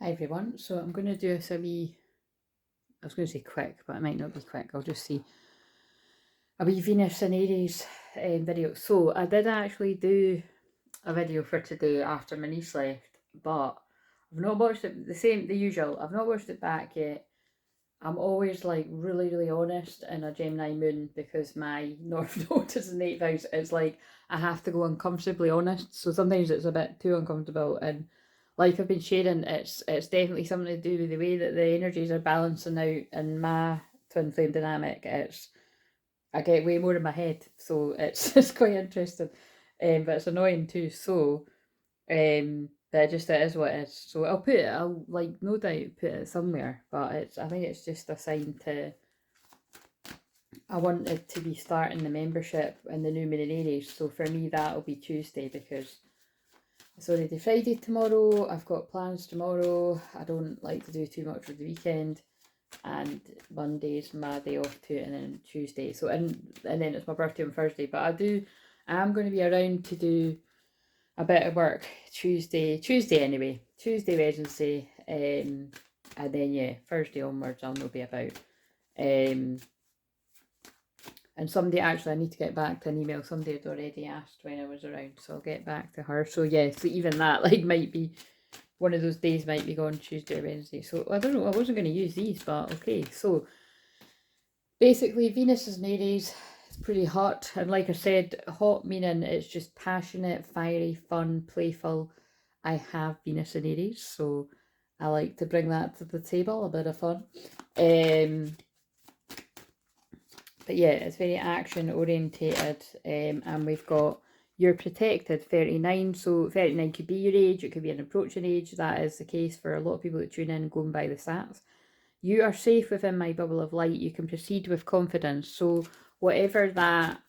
Hi everyone, so I'm going to do a wee, I was going to say quick, but it might not be quick, I'll just see a wee Venus and Aries video. So I did actually do a video for today after my niece left, but I've not watched it, the usual, I've not watched it back yet. I'm always like really honest in a Gemini moon because my North Node is in the 8th house. It's like I have to go uncomfortably honest. So sometimes it's a bit too uncomfortable. And like I've been sharing, it's definitely something to do with the way that the energies are balancing out in my twin flame dynamic. I get way more in my head, so it's quite interesting. But it's annoying too. So but it is what it is. So I'll like no doubt put it somewhere, but I think it's just a sign to, I wanted to be starting the membership in the new moon in Aries. So for me that'll be Tuesday because it's already Friday tomorrow. I've got plans tomorrow. I don't like to do too much for the weekend. And Monday's my day off too, and then Tuesday. So and then it's my birthday on Thursday. But I'm going to be around to do a bit of work Tuesday anyway. Tuesday, Wednesday, and then yeah, Thursday onwards I'll not be about. And somebody, actually I need to get back to an email somebody had already asked when I was around, so I'll get back to her. So yeah, so even that like might be one of those days, might be gone Tuesday or Wednesday. So I don't know, I wasn't going to use these, but okay. So basically Venus is in Aries. It's pretty hot, and like I said, hot meaning it's just passionate, fiery, fun, playful. I have Venus in Aries, so I like to bring that to the table, a bit of fun. But yeah, it's very action orientated, and we've got you're protected 39. So 39 could be your age, it could be an approaching age. That is the case for a lot of people that tune in going by the stats. You are safe within my bubble of light. You can proceed with confidence. So whatever that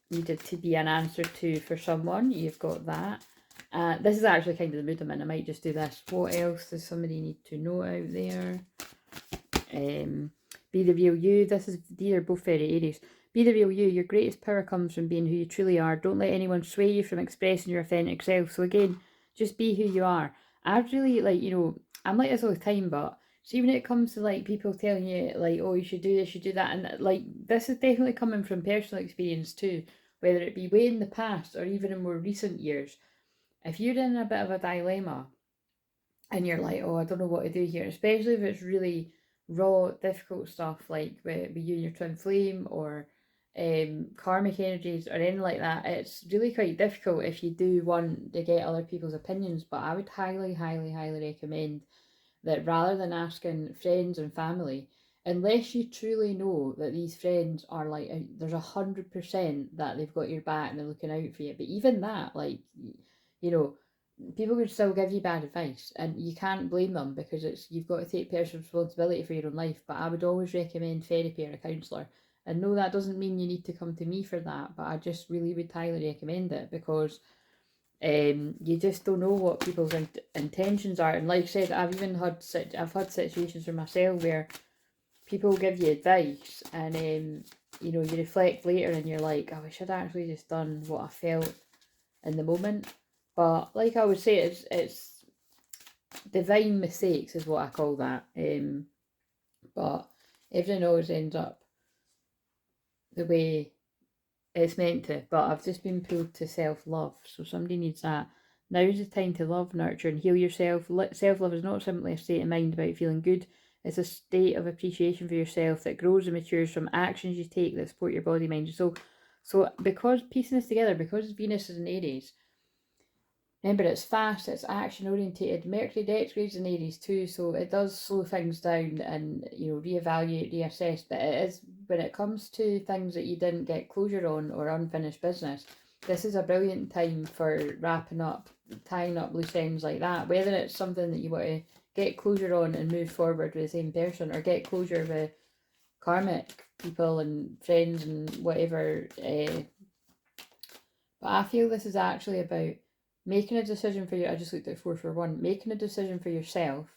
needed to be an answer to for someone, you've got that. This is actually kind of the mood I'm in. I might just do this. What else does somebody need to know out there? Be the real you. These are both very Aries. Be the real you. Your greatest power comes from being who you truly are. Don't let anyone sway you from expressing your authentic self. So again, just be who you are. I really like, I'm like this all the time, but see when it comes to like people telling you like, oh, you should do this, you should do that, and like this is definitely coming from personal experience too, whether it be way in the past or even in more recent years. If you're in a bit of a dilemma and you're like, oh, I don't know what to do here, especially if it's really raw, difficult stuff like with you and your twin flame or karmic energies or anything like that, it's really quite difficult if you do want to get other people's opinions. But I would highly recommend that rather than asking friends and family, unless you truly know that these friends are like, there's 100% that they've got your back and they're looking out for you. But even that, like, you know, people can still give you bad advice and you can't blame them because you've got to take personal responsibility for your own life. But I would always recommend therapy or a counsellor. And no, that doesn't mean you need to come to me for that, but I just really would highly recommend it because you just don't know what people's intentions are. And like I said, I've had situations for myself where people give you advice and you reflect later and you're like, oh, I should have actually just done what I felt in the moment. But like I would say, it's divine mistakes is what I call that. But everything always ends up the way it's meant to. But I've just been pulled to self-love, so somebody needs that. Now is the time to love, nurture and heal yourself. Self-love is not simply a state of mind about feeling good. It's a state of appreciation for yourself that grows and matures from actions you take that support your body, mind, and soul. So because piecing this together, because Venus is in Aries, remember, it's fast, it's action orientated. Mercury retrogrades in Aries too, so it does slow things down and reevaluate, reassess. But it is, when it comes to things that you didn't get closure on or unfinished business, this is a brilliant time for wrapping up, tying up loose ends like that. Whether it's something that you want to get closure on and move forward with the same person, or get closure with karmic people and friends and whatever. But I feel this is actually about making a decision for you. I just looked at 4 for 1. Making a decision for yourself.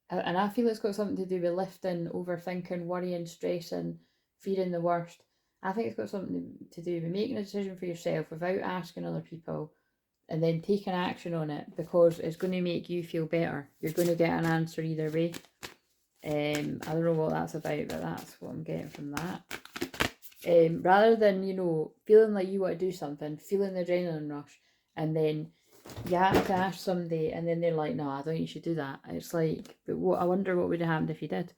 And I feel it's got something to do with lifting, overthinking, worrying, stressing, fearing the worst. I think it's got something to do with making a decision for yourself without asking other people. and then take an action on it, because it's going to make you feel better. You're going to get an answer either way. I don't know what that's about, but that's what I'm getting from that. Rather than, you know, feeling like you want to do something, feeling the adrenaline rush, and then you have to ask somebody, and then they're like, no, I don't think you should do that. It's like, but what, I wonder what would have happened if you did.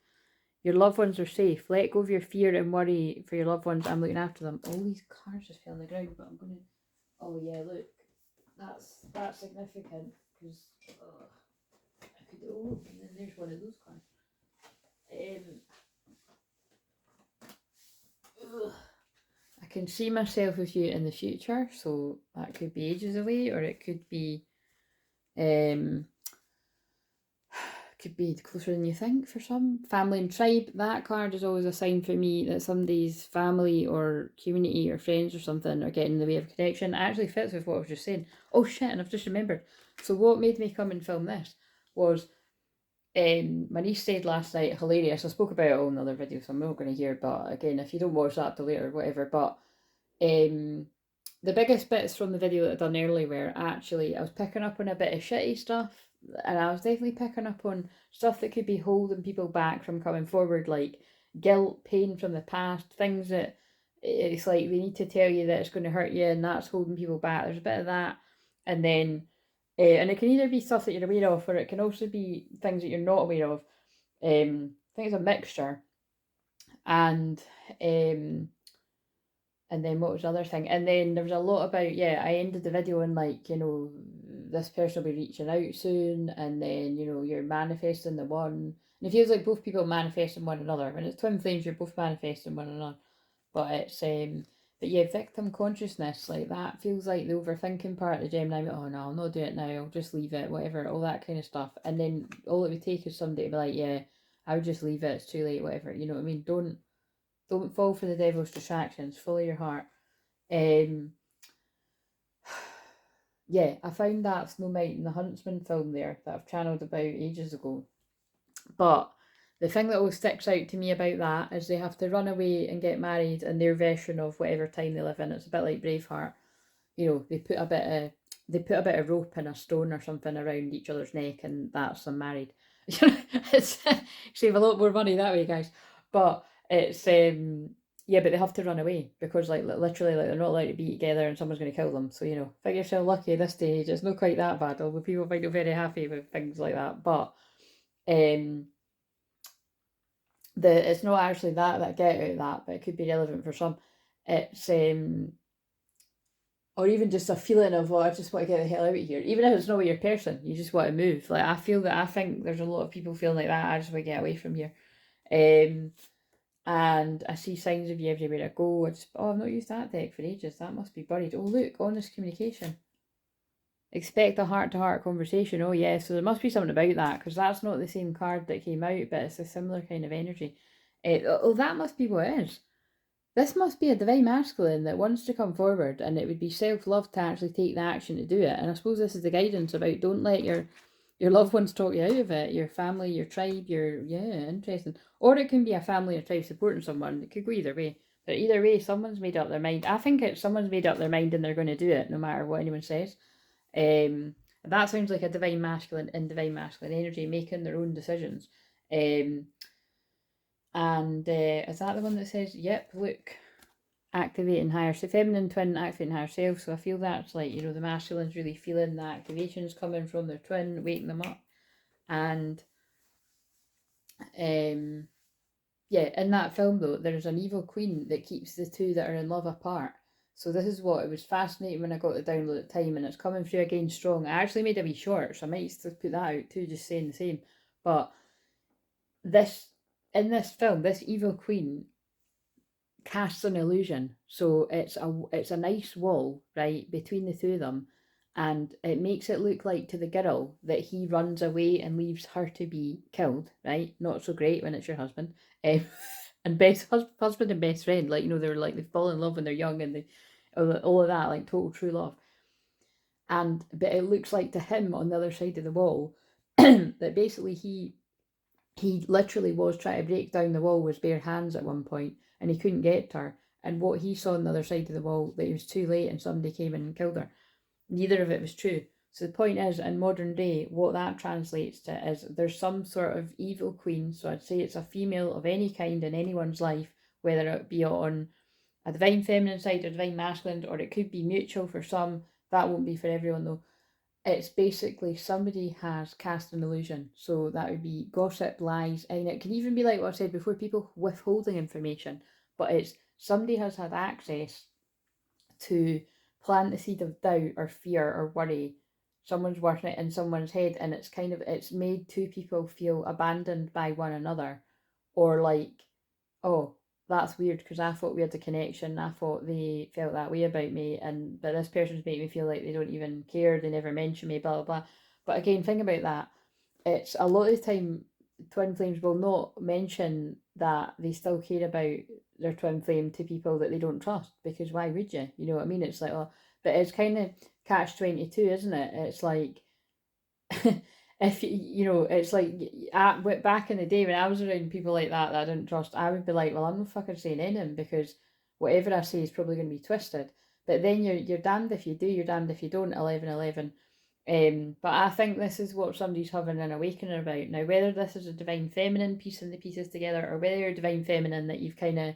Your loved ones are safe. Let go of your fear and worry for your loved ones. I'm looking after them. All these cards just fell on the ground, but I'm going to... Oh, yeah, look. That's significant, because... I could... Oh, and then there's one of those cards. I can see myself with you in the future, so that could be ages away, or it could be closer than you think for some. Family and tribe, that card is always a sign for me that somebody's family or community or friends or something are getting in the way of connection. It actually fits with what I was just saying. Oh shit, and I've just remembered. So what made me come and film this was my niece said last night, hilarious, I spoke about it all in another video, so I'm not going to hear, but again, if you don't watch that till later, whatever, but the biggest bits from the video that I done earlier were actually, I was picking up on a bit of shitty stuff, and I was definitely picking up on stuff that could be holding people back from coming forward, like guilt, pain from the past, things that it's like they need to tell you that it's going to hurt you, and that's holding people back. There's a bit of that, and then and it can either be stuff that you're aware of, or it can also be things that you're not aware of. I think it's a mixture. And then what was the other thing? And then there was a lot about, yeah, I ended the video in like, you know, this person will be reaching out soon, and then, you know, you're manifesting the one. And it feels like both people manifesting one another. When it's twin flames, you're both manifesting one another. But it's but yeah, victim consciousness, like that feels like the overthinking part of the Gemini. Oh no, I'll not do it now, I'll just leave it, whatever, all that kind of stuff. And then all it would take is somebody to be like, yeah, I would just leave it, it's too late, whatever. You know what I mean? Don't fall for the devil's distractions, follow your heart. Yeah, I found that Snow White and the Huntsman film there that I've channeled about ages ago. But the thing that always sticks out to me about that is they have to run away and get married in their version of whatever time they live in. It's a bit like Braveheart. You know, they put a bit of rope and a stone or something around each other's neck, and that's them married. It's save a lot more money that way, guys. But it's yeah, but they have to run away because like literally like they're not allowed to be together, and someone's going to kill them. So you know, think yourself lucky at this stage. It's not quite that bad, although people might not be very happy with things like that. But it's not actually that I get out of that, but it could be relevant for some. It's or even just a feeling of, I just want to get the hell out of here. Even if it's not with your person, you just want to move. Like I think there's a lot of people feeling like that. I just want to get away from here. And I see signs of you everywhere I go. I've not used that deck for ages. That must be buried. Oh look, honest communication. Expect a heart-to-heart conversation. Oh yeah, so there must be something about that, because that's not the same card that came out, but it's a similar kind of energy. That must be what it is. This must be a divine masculine that wants to come forward, and it would be self-love to actually take the action to do it. And I suppose this is the guidance about don't let your loved ones talk you out of it. Your family, your tribe, interesting. Or it can be a family or tribe supporting someone. It could go either way. But either way, someone's made up their mind. I think someone's made up their mind and they're going to do it no matter what anyone says. That sounds like a divine masculine and divine masculine energy making their own decisions. And is that the one that says, yep, look, activating higher self, feminine twin activating higher self? So I feel that's like, you know, the masculine's really feeling the activations coming from their twin, waking them up. And yeah, in that film though, there's an evil queen that keeps the two that are in love apart. So this is what, it was fascinating when I got the download at the time, and it's coming through again strong. I actually made a wee short, so I might still put that out too, just saying the same. But in this film, this evil queen casts an illusion. So it's a nice wall, right, between the two of them, and it makes it look like to the girl that he runs away and leaves her to be killed, right? Not so great when it's your husband. And best husband and best friend, like, you know, they're like, they fall in love when they're young, and they all of that, like total true love. But it looks like to him on the other side of the wall that basically he literally was trying to break down the wall with bare hands at one point, and he couldn't get to her. And what he saw on the other side of the wall, that it was too late and somebody came in and killed her. neither of it was true. So the point is, in modern day, what that translates to is there's some sort of evil queen. So I'd say it's a female of any kind in anyone's life, whether it be on a divine feminine side or divine masculine, or it could be mutual for some. That won't be for everyone though. It's basically somebody has cast an illusion. So that would be gossip, lies, and it can even be like what I said before, people withholding information. But it's somebody has had access to plant the seed of doubt or fear or worry. Someone's working it in someone's head, and it's made two people feel abandoned by one another, or like, oh, that's weird because I thought we had a connection. I thought they felt that way about me, but this person's making me feel like they don't even care. They never mention me, blah blah blah. But again, think about that. It's a lot of the time twin flames will not mention that they still care about their twin flame to people that they don't trust, because why would you? You know what I mean? It's like, oh, but it's kind of catch 22, isn't it? It's like if it's like back in the day when I was around people like that I didn't trust, I would be like, well, I'm not fucking saying anything because whatever I say is probably going to be twisted. But then you're damned if you do, you're damned if you don't. 11:11. But I think this is what somebody's having an awakening about now. Whether this is a divine feminine piecing the pieces together, or whether you're divine feminine that you've kind of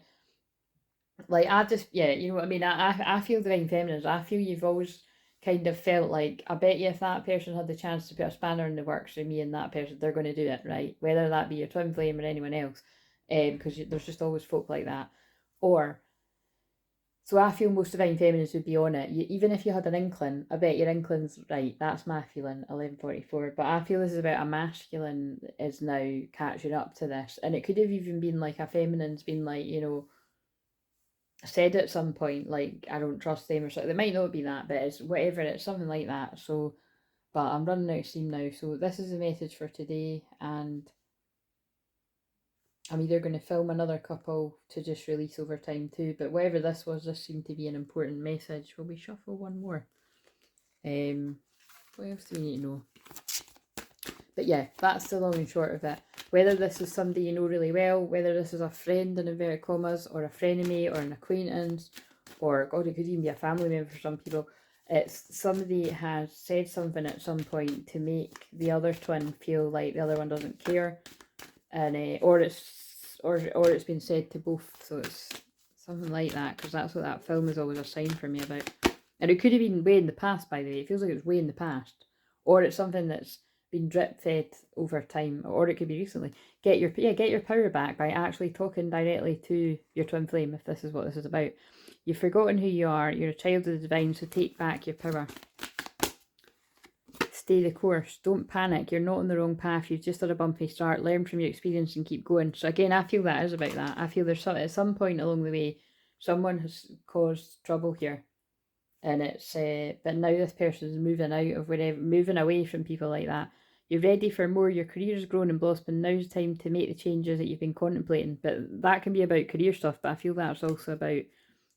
like, I just, yeah, you know what I mean. I feel divine feminines. I feel you've always kind of felt like, I bet you if that person had the chance to put a spanner in the works for me and that person, they're going to do it, right? Whether that be your twin flame or anyone else, because there's just always folk like that. Or so I feel most divine feminines would be on it. Even if you had an inkling, I bet your inkling's right. That's my feeling, 11:44. But I feel this is about a masculine is now catching up to this. And it could have even been like a feminine's been like, said at some point, like, I don't trust them or something. It might not be that, but it's whatever, it's something like that. So, but I'm running out of steam now. So this is the message for today. And I'm either going to film another couple to just release over time too, but whatever this was, this seemed to be an important message. Will we shuffle one more? What else do we need to know? But yeah, that's the long and short of it. Whether this is somebody you know really well, whether this is a friend in inverted commas, or a frenemy, or an acquaintance, or God, it could even be a family member for some people. It's somebody has said something at some point to make the other twin feel like the other one doesn't care, and or it's been said to both. So it's something like that, because that's what that film is always a sign for me about. And it could have been way in the past, by the way. It feels like it's way in the past, or it's something that's been drip fed over time, or it could be recently. Get your power back by actually talking directly to your twin flame, if this is what this is about. You've forgotten who you are. You're a child of the divine, so take back your power. Stay the course. Don't panic. You're not on the wrong path. You've just had a bumpy start. Learn from your experience and keep going. So again, I feel that is about that. I feel there's at some point along the way, someone has caused trouble here, and it's but now this person is moving out of wherever, moving away from people like that. You're ready for more. Your career is growing and blossoming. Now's time to make the changes that you've been contemplating. But that can be about career stuff, but I feel that's also about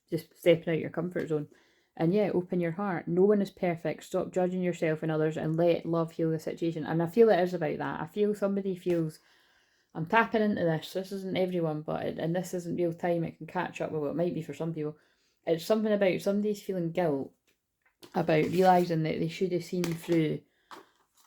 just stepping out your comfort zone. And yeah, open your heart. No one is perfect. Stop judging yourself and others and let love heal the situation. And I feel it is about that. I feel somebody feels, I'm tapping into this. This isn't everyone, and this isn't real time. It can catch up with what it might be for some people. It's something about somebody's feeling guilt about realising that they should have seen through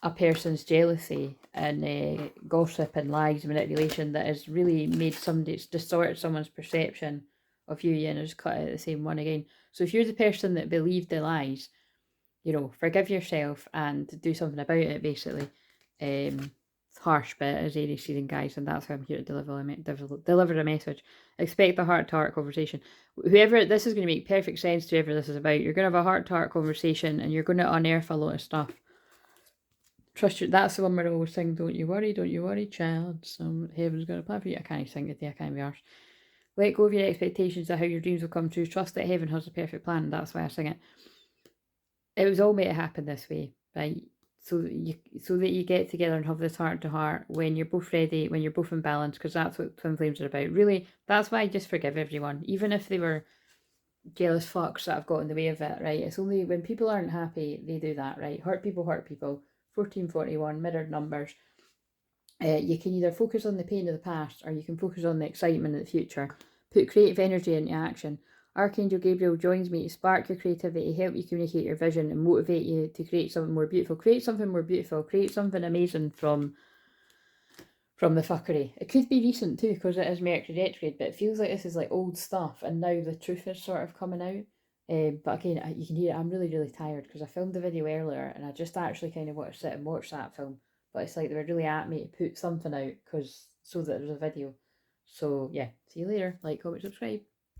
a person's jealousy and gossip and lies and manipulation that has really made somebody, it's distorted someone's perception of you, and just cut out the same one again. So if you're the person that believed the lies, forgive yourself and do something about it, basically. It's harsh, but as Aries season, guys, and that's how I'm here to deliver a message. Expect a heart-to-heart conversation. Whoever, this is going to make perfect sense to whoever this is about. You're going to have a heart-to-heart conversation, and you're going to unearth a lot of stuff. That's the one where I always sing, don't you worry, child. Some heaven's got a plan for you. I can't sing it, I can't be arsed. Let go of your expectations of how your dreams will come true. Trust that heaven has a perfect plan. That's why I sing it. It was all meant to happen this way, right? So that you get together and have this heart to heart when you're both ready, when you're both in balance, because that's what twin flames are about. Really, that's why I just forgive everyone, even if they were jealous fucks that have got in the way of it, right? It's only when people aren't happy, they do that, right? Hurt people. 1441, mirrored numbers. You can either focus on the pain of the past, or you can focus on the excitement of the future. Put creative energy into action, Archangel Gabriel joins me to spark your creativity, help you communicate your vision, and motivate you to create something more beautiful. Create something more beautiful. Create something amazing from the fuckery. It could be recent too, because it is Mercury retrograde, but it feels like this is like old stuff, and now the truth is sort of coming out. But again, you can hear I'm really, really tired because I filmed the video earlier and I just actually kind of want to sit and watch that film. But it's like they were really at me to put something out so that there's a video. So yeah, see you later. Like, comment, subscribe.